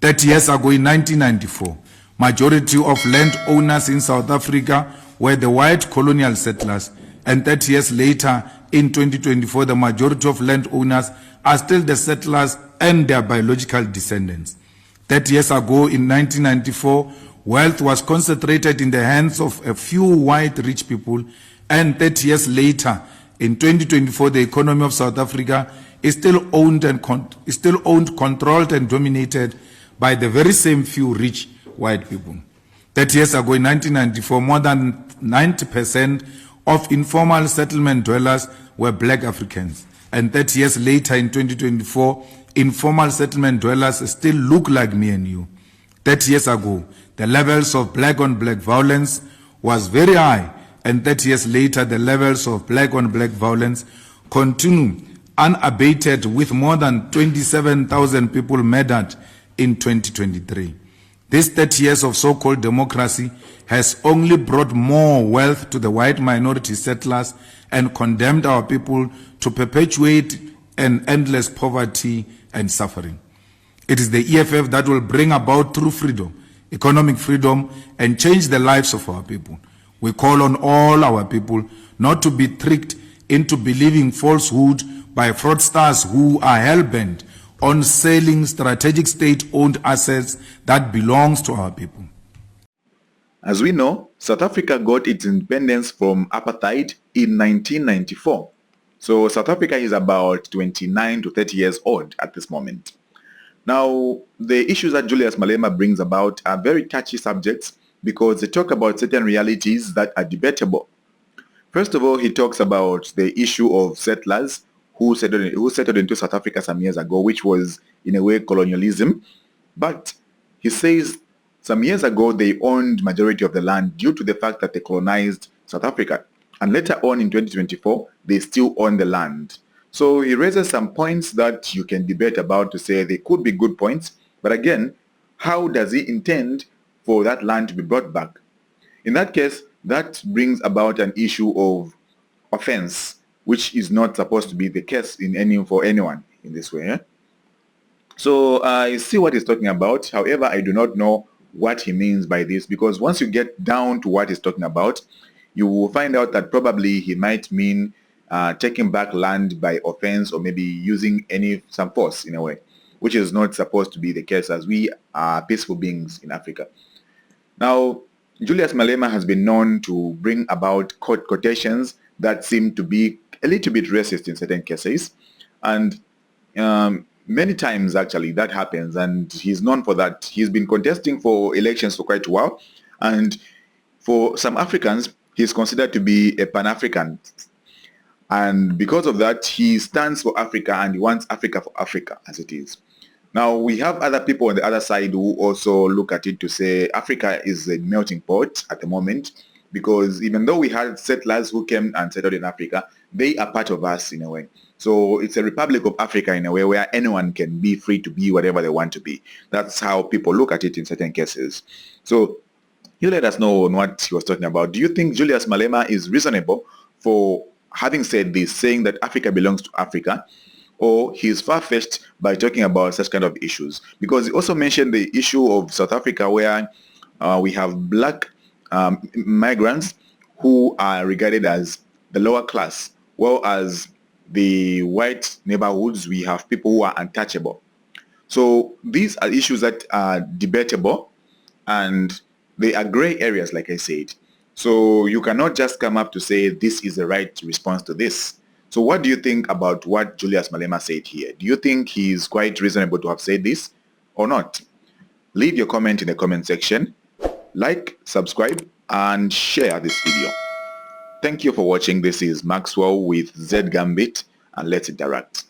30 years ago in 1994, majority of landowners in South Africa were the white colonial settlers, and 30 years later in 2024, the majority of landowners are still the settlers and their biological descendants. 30 years ago in 1994, wealth was concentrated in the hands of a few white rich people, and 30 years later, in 2024, the economy of South Africa is still owned, controlled, and dominated by the very same few rich white people. 30 years ago in 1994, more than 90% of informal settlement dwellers were black Africans. And 30 years later in 2024, informal settlement dwellers still look like me and you. 30 years ago, the levels of black-on-black violence was very high, and 30 years later, the levels of black-on-black violence continue unabated, with more than 27,000 people murdered in 2023. This 30 years of so-called democracy has only brought more wealth to the white minority settlers and condemned our people to perpetuate an endless poverty and suffering. It is the EFF that will bring about true freedom, economic freedom, and change the lives of our people. We call on all our people not to be tricked into believing falsehood by fraudsters who are hell-bent on selling strategic state-owned assets that belongs to our people. As we know, South Africa got its independence from apartheid in 1994. So South Africa is about 29 to 30 years old at this moment. Now, the issues that Julius Malema brings about are very touchy subjects because they talk about certain realities that are debatable. First of all, he talks about the issue of settlers who settled into South Africa some years ago, which was in a way colonialism. But he says some years ago they owned majority of the land due to the fact that they colonized South Africa. And later on in 2024, they still own the land. So he raises some points that you can debate about to say they could be good points. But again, how does he intend for that land to be brought back? In that case, that brings about an issue of offense, which is not supposed to be the case for anyone in this way. So I see what he's talking about. However, I do not know what he means by this, because once you get down to what he's talking about, you will find out that probably he might mean taking back land by offense, or maybe using some force in a way, which is not supposed to be the case, as we are peaceful beings in Africa. Now, Julius Malema has been known to bring about quotations that seem to be a little bit racist in certain cases, and many times actually that happens, and he's known for that. He's been contesting for elections for quite a while, and for some Africans he's considered to be a Pan-African, and because of that he stands for Africa and he wants Africa for Africa as it is. Now, we have other people on the other side who also look at it to say Africa is a melting pot at the moment, because even though we had settlers who came and settled in Africa, they are part of us in a way. So it's a Republic of Africa in a way where anyone can be free to be whatever they want to be. That's how people look at it in certain cases. So you let us know on what he was talking about. Do you think Julius Malema is reasonable for having said this, saying that Africa belongs to Africa, or he's far-fetched by talking about such kind of issues? Because he also mentioned the issue of South Africa, where we have black migrants who are regarded as the lower class, well as the white neighborhoods, we have people who are untouchable. So these are issues that are debatable, and they are gray areas, like I said. So you cannot just come up to say this is the right response to this. So what do you think about what Julius Malema said here? Do you think he's quite reasonable to have said this or not? Leave your comment in the comment section. Like, subscribe, and share this video. Thank you for watching. This is Maxwell with Z Gambit, and let's interact.